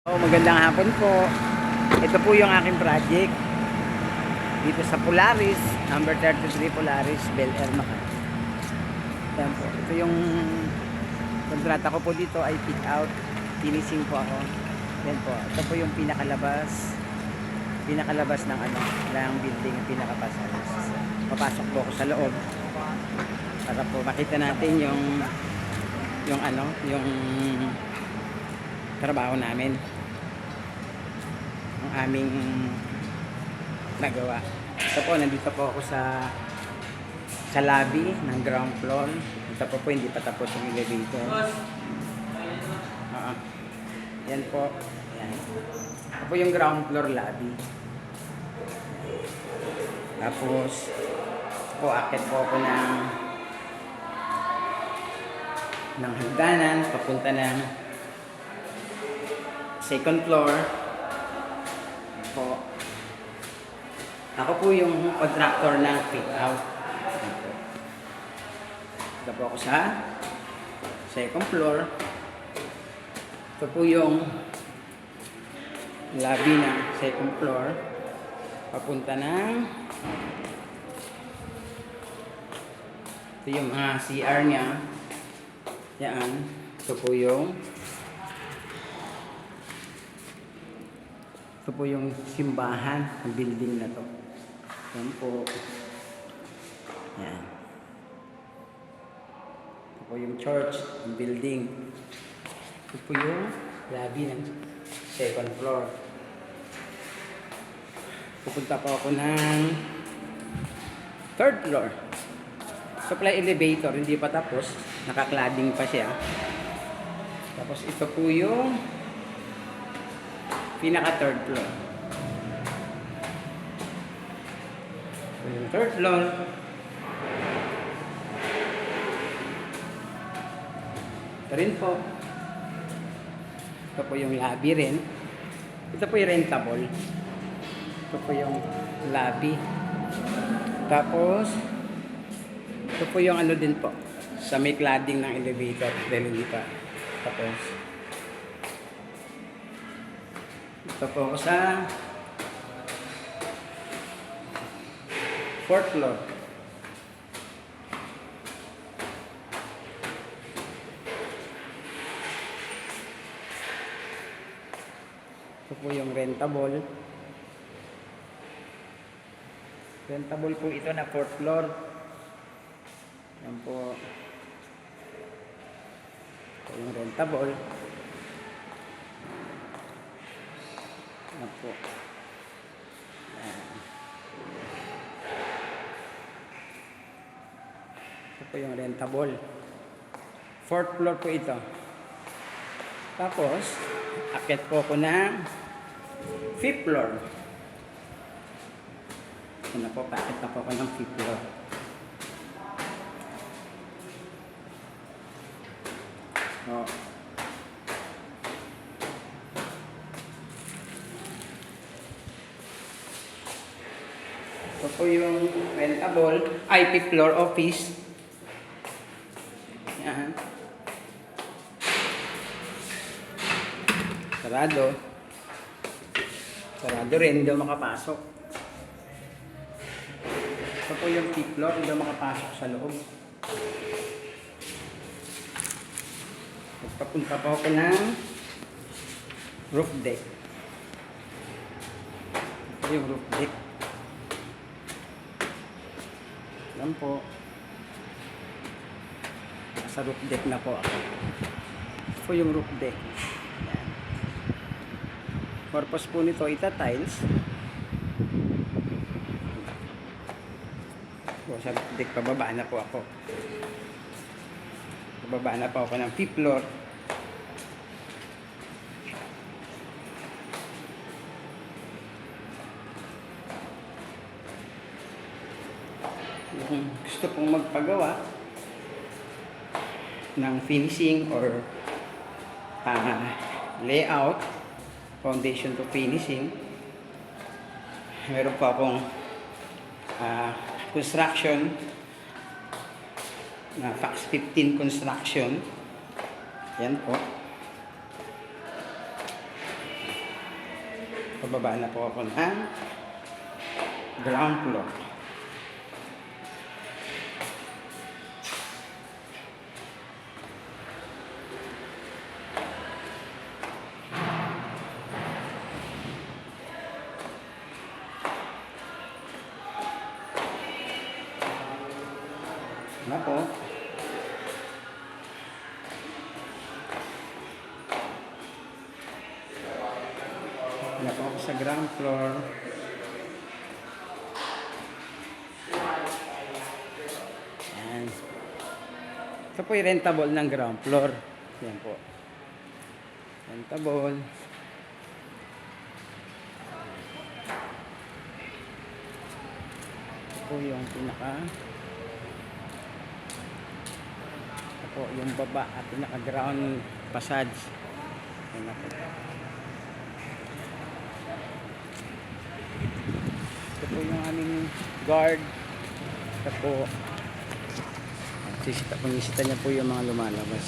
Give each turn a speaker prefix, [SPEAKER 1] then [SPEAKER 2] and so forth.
[SPEAKER 1] Magandang hapon po. Ito po yung aking project dito sa Polaris, number 33 Polaris, Bel Air, Makati. Yan po. Ito yung kontrata ko po dito ay fit out, finishing po ako. Yan po. Ito po yung pinakalabas ng ng building, pinakapasok. Papasok po ako sa loob para po makita natin yung trabaho namin, ang aming nagawa. Ito po, nandito po ako sa lobby ng ground floor. Ito po hindi pa tapos yung elevator. Yan po. Yan. Ito po yung ground floor lobby. Tapos po, akit po ako ng hagdanan papunta ng second floor po. Ako po yung contractor ng fit out. Ito po ako sa second floor. Ito po yung lobby ng second floor papunta ng ito yung mga CR nya. Yan. Ito po yung simbahan ng building na to. Yan po. Yan. Ito po yung church ng building. Ito po yung lobby ng second floor. Pupunta po ako ng third floor. Supply elevator, hindi pa tapos. Naka-cladding pa siya. Tapos ito po yung pinaka third floor. So, yung third floor. Ito rin po. Ito po yung lobby rin. Ito po yung rentable. Ito po yung lobby. Tapos ito po yung din po, sa may cladding ng elevator, dahil hindi pa. Tapos, ito po ako sa fourth floor. Ito po yung rentable. Rentable po ito na fourth floor. Yan po. Ito yung rentable. Yan po. Yan. Ito po yung rentable. Fourth floor po ito. Tapos, akit po ako ng fifth floor. Ito na po, paakit na po ako ng fifth floor. Oh. Ito po yung rentable, IP floor office. Yan. Sarado. Sarado rin, hindi makapasok. Ito po yung fifth floor, hindi makapasok sa loob. Papunta pa ako ng roof deck. Ito yung roof deck. Yan po. Nasa roof deck na po ako. Ito po yung roof deck. Yan. Purpose po nito, ita-tiles. Sa roof deck, pababa na po ako. Pababa na po ako ng fifth floor. Gusto pong magpagawa ng finishing or layout, foundation to finishing, meron pa akong construction na Fax 15 construction. Yan po. Pababa na po ako ng ground floor. Na po. Na po ako sa ground floor. Yan. Ito po yung rentable ng ground floor. Yan po. Rentable. Ito po yung pinaka po yung baba at naka-ground passage. Ayan na po. Ito po yung aming guard. Ito po. Pumisita niya po yung mga lumalabas.